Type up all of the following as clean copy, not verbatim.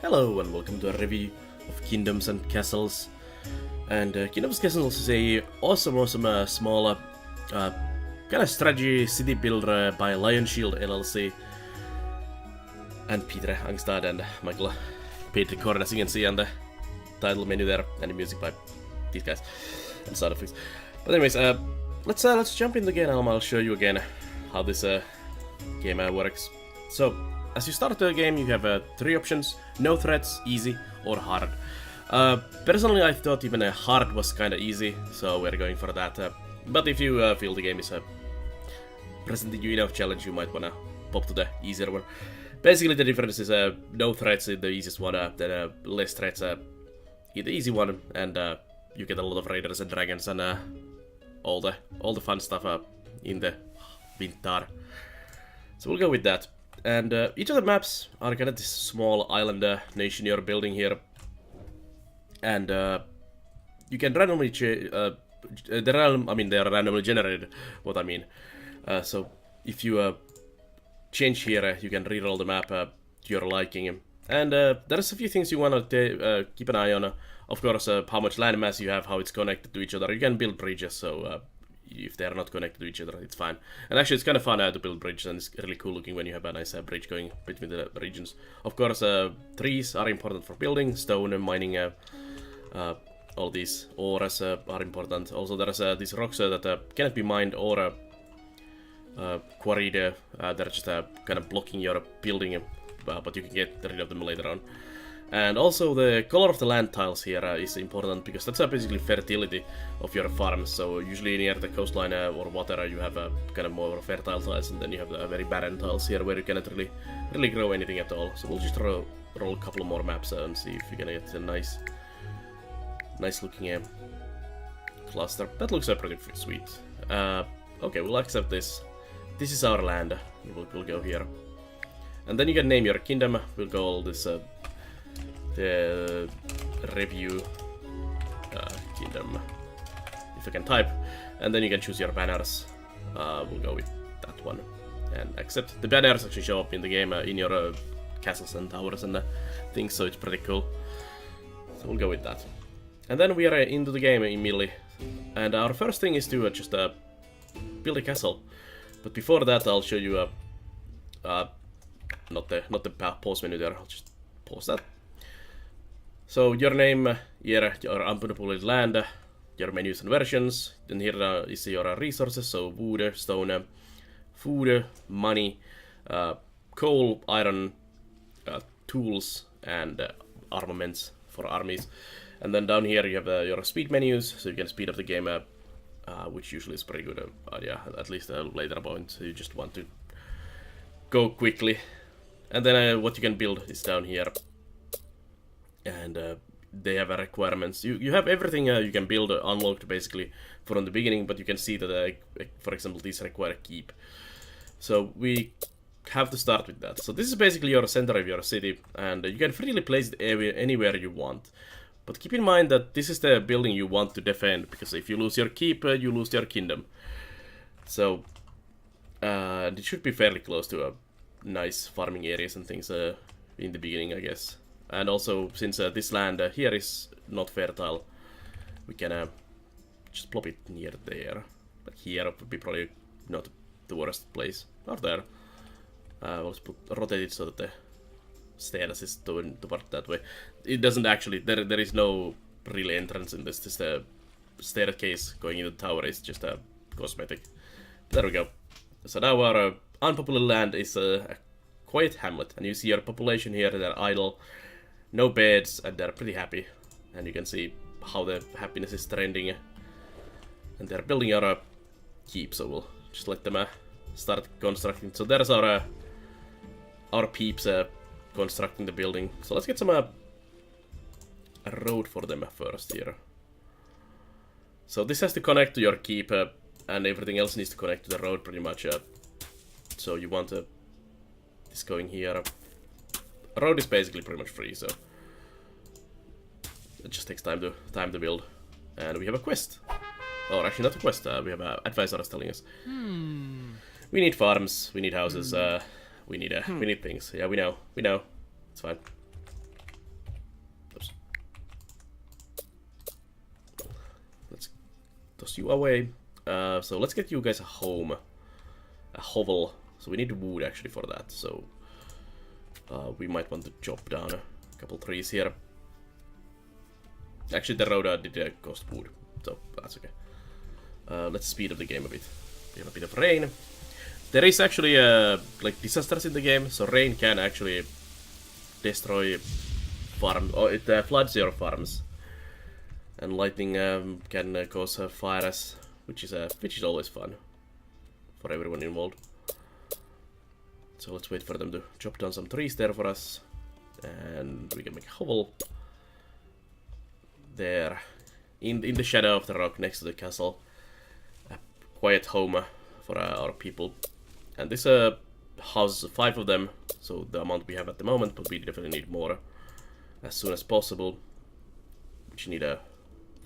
Hello and welcome to a review of Kingdoms and Castles. And Kingdoms and Castles is a awesome small kind of strategy city builder by Lion Shield LLC. And Peter Angstad and Michael paid record, as you can see on the title menu there, and the music by these guys and sound effects. But anyways, let's jump in again. I'll show you again how this game works. So, as you start the game, you have 3 options: no threats, easy, or hard. Personally, I thought even hard was kind of easy, so we're going for that. But if you feel the game is presenting you enough challenge, you might wanna pop to the easier one. Basically, the difference is no threats is the easiest one, then less threats is the easy one, and you get a lot of raiders and dragons and all the fun stuff in the winter. So we'll go with that. And each of the maps are kind of this small island nation you're building here, and you can randomly they are randomly generated. What I mean, so if you change here, you can reroll the map to your liking. And there's a few things you want to keep an eye on. Of course, how much land mass you have, how it's connected to each other. You can build bridges, so if they're not connected to each other, it's fine. And actually, it's kind of fun to build bridges, and it's really cool looking when you have a nice bridge going between the regions. Of course, trees are important for building, stone, mining, all these ores are important. Also, there's these rocks that cannot be mined or quarried. They're just kind of blocking your building, but you can get rid of them later on. And also the color of the land tiles here is important, because that's basically fertility of your farms. So usually near the coastline or water you have kind of more fertile tiles, and then you have the very barren tiles here where you cannot really grow anything at all. So we'll just roll a couple more maps and see if we're gonna get a nice looking cluster. That looks pretty sweet. Okay, we'll accept this. This is our land. We'll go here. And then you can name your kingdom. We'll go all this the review kingdom, if I can type, and then you can choose your banners. We'll go with that one and accept. The banners actually show up in the game in your castles and towers and things, so it's pretty cool. So we'll go with that. And then we are into the game immediately, and our first thing is to just build a castle. But before that, I'll show you not the pause menu there. I'll just pause that. So your name here, your unpopulated land, your menus and versions. Then here is your resources, so wood, stone, food, money, coal, iron, tools, and armaments for armies. And then down here you have your speed menus, so you can speed up the game, which usually is pretty good. Yeah, at least later point, so you just want to go quickly. And then what you can build is down here. And they have requirements. You have everything you can build unlocked basically from the beginning, but you can see that, for example, these require keep. So we have to start with that. So this is basically your center of your city, and you can freely place it anywhere you want. But keep in mind that this is the building you want to defend, because if you lose your keep, you lose your kingdom. So it should be fairly close to nice farming areas and things in the beginning, I guess. And also, since this land here is not fertile, we can just plop it near there. Like here would be probably not the worst place. Or there. We'll just rotate it so that the stairs is toward that way. It doesn't actually, there is no real entrance in this. Just a staircase going into the tower is just a cosmetic. There we go. So now our unpopular land is a quiet hamlet. And you see your population here, they're idle. No beds, and they're pretty happy. And you can see how the happiness is trending. And they're building our keep, so we'll just let them start constructing. So there's our peeps constructing the building. So let's get some a road for them first here. So this has to connect to your keep, and everything else needs to connect to the road pretty much. So you want this going here. Road is basically pretty much free, so it just takes time to build. And we have a quest. Or actually not a quest, we have advisors telling us. We need farms, we need houses, we need things. Yeah, we know. It's fine. toss you away. So let's get you guys a home. A hovel. So we need wood actually for that. So we might want to chop down a couple trees here. Actually, the road did cost wood, so that's okay. Let's speed up the game a bit. We have a bit of rain. There is actually like disasters in the game, so rain can actually destroy farm, or it floods your farms, and lightning can cause fires, which is always fun for everyone involved. So let's wait for them to chop down some trees there for us, and we can make a hovel there in the shadow of the rock next to the castle. A quiet home for our people. And this houses 5 of them, so the amount we have at the moment, but we definitely need more as soon as possible. We should need a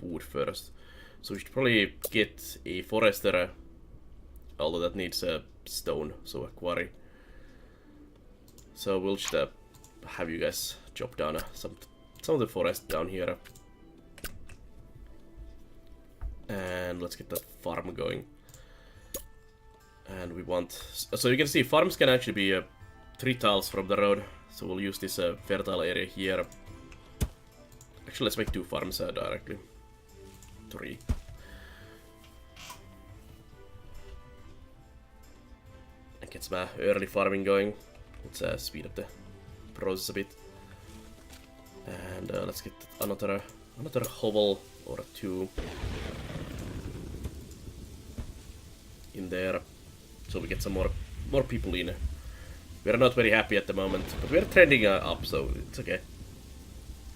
wood first. So we should probably get a forester, although that needs a stone, so a quarry. So we'll just have you guys chop down some of the forest down here. And let's get that farm going. And we want... So you can see farms can actually be 3 tiles from the road. So we'll use this fertile area here. Actually, let's make 2 farms directly. 3. And get some early farming going. Let's speed up the process a bit. And let's get another hovel or 2 in there. So we get some more people in. We are not very happy at the moment, but we are trending up, so it's okay.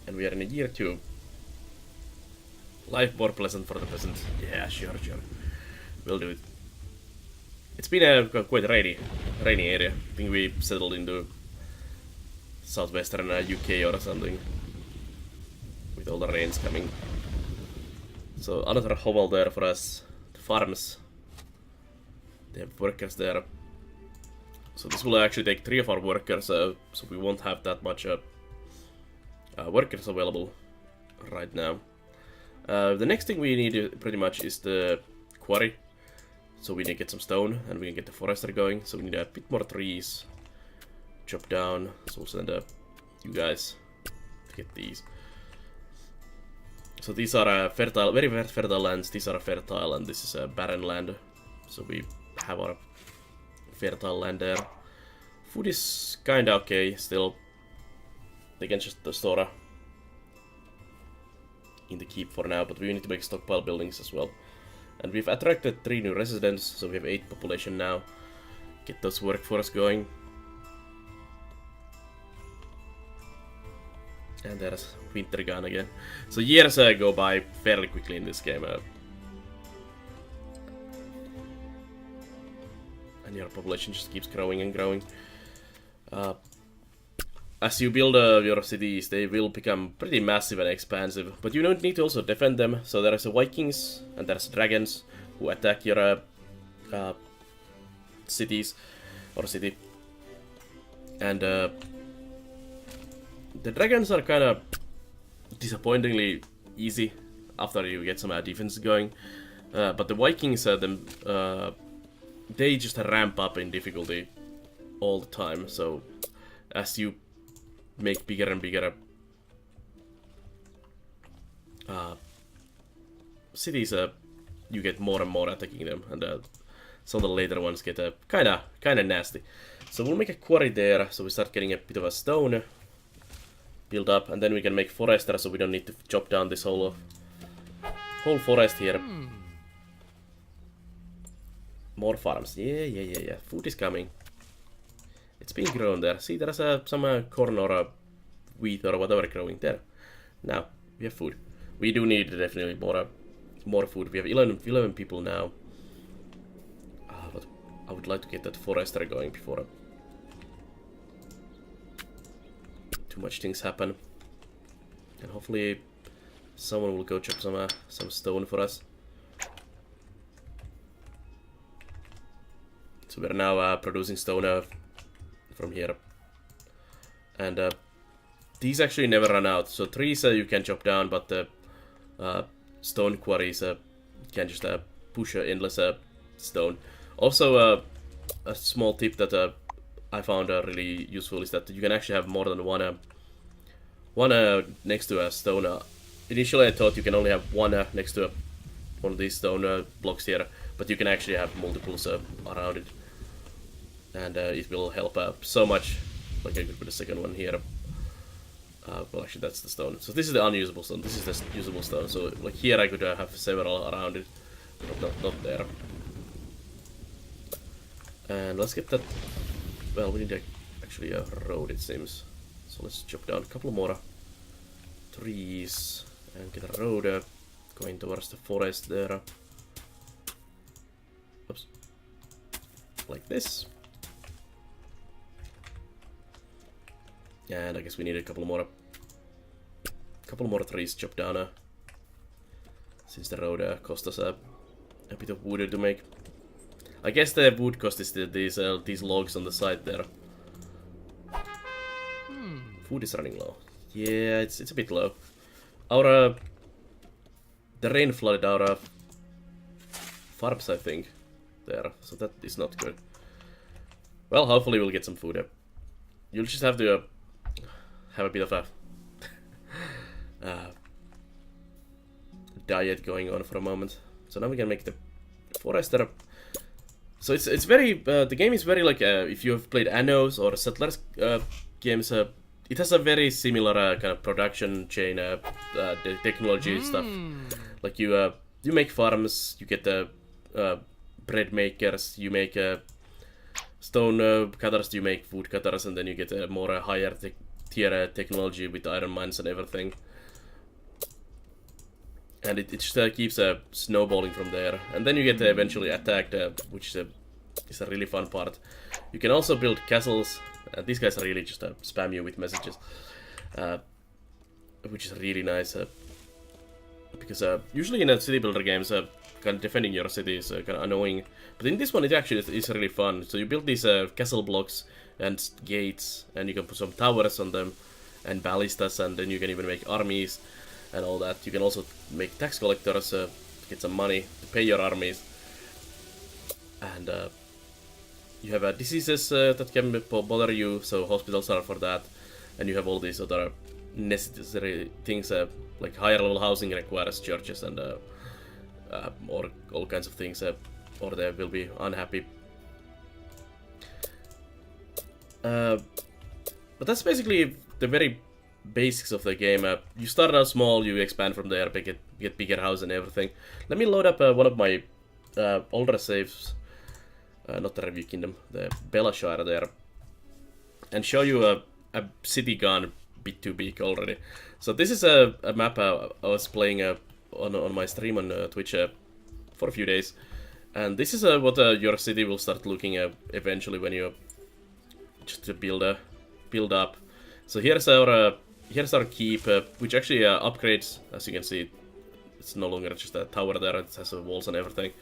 And we are in a year 2. Life more pleasant for the peasants. Yeah, sure. We'll do it. It's been a quite rainy area. I think we settled into southwestern UK or something, with all the rains coming. So another hovel there for us. The farms. They have workers there. So this will actually take 3 of our workers, so we won't have that much workers available right now. The next thing we need pretty much is the quarry. So we need to get some stone, and we can get the forester going. So we need a bit more trees. Chop down. So we'll send you guys to get these. So these are fertile, very fertile lands. These are fertile, and this is a barren land. So we have our fertile land there. Food is kinda okay still. They can just store in the keep for now, but we need to make stockpile buildings as well. And we've attracted 3 new residents, so we have 8 population now. Get those workforce going. And there's winter gone again. So years go by fairly quickly in this game. And your population just keeps growing and growing. As you build your cities, they will become pretty massive and expansive. But you don't need to also defend them. So there is Vikings and there's dragons who attack your cities or city. And the dragons are kind of disappointingly easy after you get some defense going. But the Vikings, they just ramp up in difficulty all the time. So as you make bigger and bigger cities, you get more and more attacking them, and some of the later ones get kinda nasty. So we'll make a quarry there, so we start getting a bit of a stone build up, and then we can make forester, so we don't need to chop down this whole forest here. More farms. Yeah. Food is coming. It's being grown there. See, there's some corn or wheat or whatever growing there. Now, we have food. We do need definitely more food. We have 11 people now. But I would like to get that forester going before too much things happen. And hopefully someone will go chop some stone for us. So we're now producing stone from here. And these actually never run out. So trees you can chop down, but the stone quarries can just push an endless stone. Also, a small tip that I found really useful is that you can actually have more than one next to a stone. Initially, I thought you can only have one next to one of these stone blocks here, but you can actually have multiples around it, and it will help so much. Like I could put a second one here. Well, actually, that's the stone. So this is the unusable stone. This is the usable stone. So like here, I could have several around it, but not there. And let's get that. Well, we need actually a road, it seems. So let's chop down a couple more trees and get a road going towards the forest there. Oops. Like this. And I guess we need a couple more trees chopped down, since the road cost us a bit of wood to make. I guess the wood cost is these logs on the side there. Food is running low. Yeah, it's a bit low. Our the rain flooded our farms, I think, there, so that is not good. Well, hopefully we'll get some food. You'll just have to have a bit of a diet going on for a moment. So now we can make the forest there. So it's very the game is very like if you have played Annos or Settlers games, it has a very similar kind of production chain technology stuff. Like you make farms, you get the bread makers, you make stone cutters, you make food cutters, and then you get more higher tier technology with iron mines and everything. And it just keeps snowballing from there. And then you get eventually attacked, which is a really fun part. You can also build castles. These guys really just spam you with messages, which is really nice. Because usually in city builder games, kind of defending your city is kind of annoying. But in this one, it actually is really fun. So you build these castle blocks and gates, and you can put some towers on them, and ballistas, and then you can even make armies and all that. You can also make tax collectors to get some money to pay your armies. And you have diseases that can bother you, so hospitals are for that. And you have all these other necessary things, like higher level housing requires churches and or all kinds of things, or they will be unhappy. But that's basically the very basics of the game. You start out small, you expand from there, get bigger house and everything. Let me load up one of my older saves, not the Review Kingdom, the Belashire there, and show you a city gone a bit too big already. So this is a map I was playing on my stream on Twitch for a few days, and this is what your city will start looking eventually when you just build up. So here's our keep, which actually upgrades. As you can see, it's no longer just a tower there, it has walls and everything.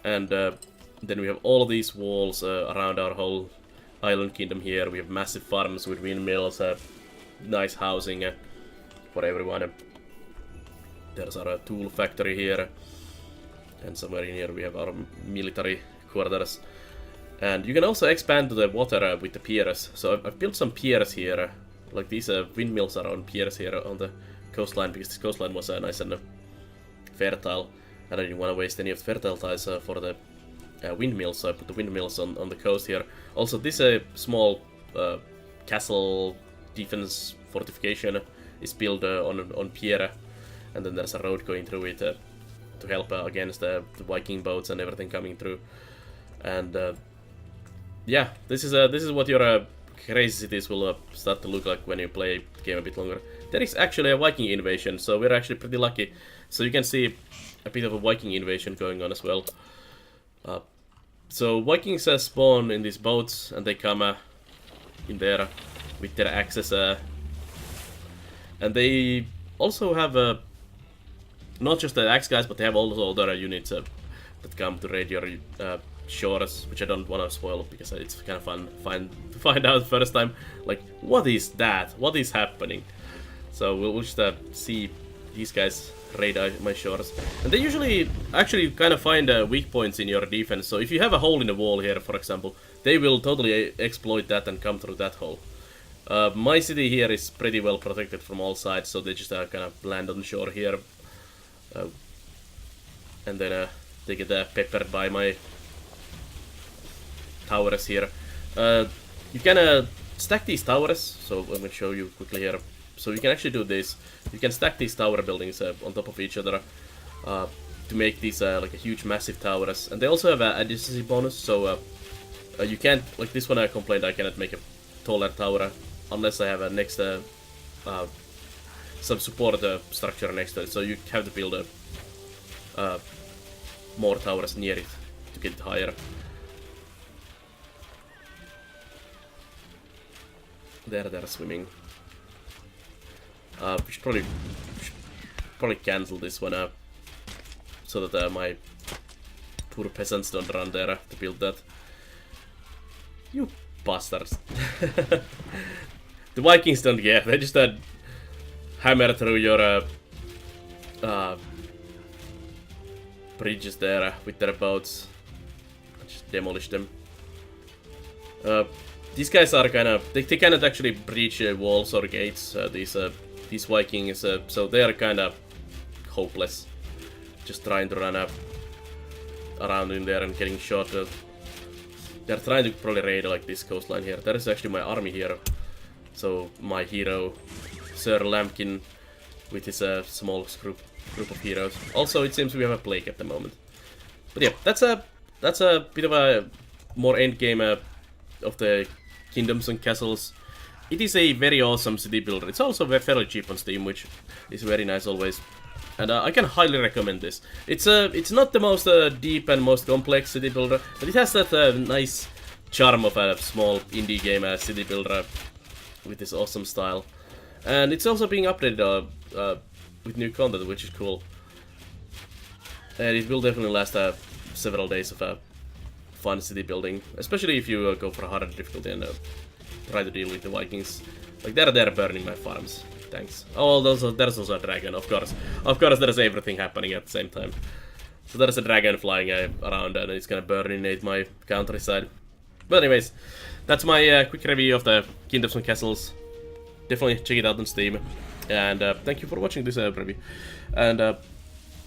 And then we have all of these walls around our whole island kingdom here. We have massive farms with windmills, nice housing for everyone. There's our tool factory here, and somewhere in here we have our military quarters. And you can also expand to the water with the piers. So I've built some piers here. Like these windmills are on piers here on the coastline, because this coastline was nice and fertile, and I didn't want to waste any of the fertile tiles for the windmills, so I put the windmills on the coast here. Also, this small castle defense fortification is built on pier, and then there's a road going through it to help against the Viking boats and everything coming through. And yeah, this is what your crazy cities will start to look like when you play the game a bit longer. There is actually a Viking invasion, so we're actually pretty lucky. So you can see a bit of a Viking invasion going on as well. So Vikings spawn in these boats, and they come in there with their axes. And they also have not just the axe guys, but they have also other units that come to raid your shores, which I don't want to spoil because it's kind of fun to find out first time, like, what is that? What is happening? So we'll just see these guys raid my shores. And they usually actually kind of find weak points in your defense, so if you have a hole in the wall here, for example, they will totally exploit that and come through that hole. My city here is pretty well protected from all sides, so they just kind of land on the shore here. And then they get peppered by my towers here. You can stack these towers, so I'm going to show you quickly here. So you can actually do this. You can stack these tower buildings on top of each other to make these like a huge massive towers. And they also have a adjacency bonus, so you can't, like this one I complained I cannot make a taller tower unless I have a next some support structure next to it, so you have to build more towers near it to get it higher. They're swimming. We should probably cancel this one so that my poor peasants don't run there to build that. You bastards. The Vikings don't care, they just hammer through your bridges there with their boats. Just demolish them. These guys are kind of... They cannot actually breach walls or gates, these Vikings, so they are kind of hopeless. Just trying to run around in there and getting shot. They're trying to probably raid like this coastline here. That is actually my army here. So my hero, Sir Lambkin, with his small group of heroes. Also, it seems we have a plague at the moment. But yeah, that's a bit of a more endgame of the kingdoms and castles. It is a very awesome city builder. It's also fairly cheap on Steam, which is very nice always. And I can highly recommend this. It's not the most deep and most complex city builder, but it has that nice charm of a small indie game city builder with this awesome style. And it's also being updated with new content, which is cool. And it will definitely last several days of fun city building, especially if you go for a harder difficulty and try to deal with the Vikings. Like they're burning my farms. Thanks. Oh, there's also a dragon, of course. Of course, there's everything happening at the same time. So there's a dragon flying around and it's gonna burninate my countryside. But anyways, that's my quick review of the Kingdoms and Castles. Definitely check it out on Steam. And thank you for watching this review. And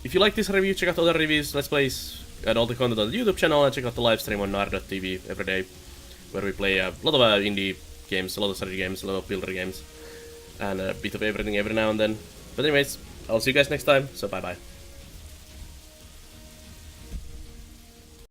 if you like this review, check out other reviews, Let's Plays, and all the content on the YouTube channel, and check out the live stream on nar.tv every day, where we play a lot of indie games, a lot of strategy games, a lot of builder games, and a bit of everything every now and then. But anyways, I'll see you guys next time, so bye bye.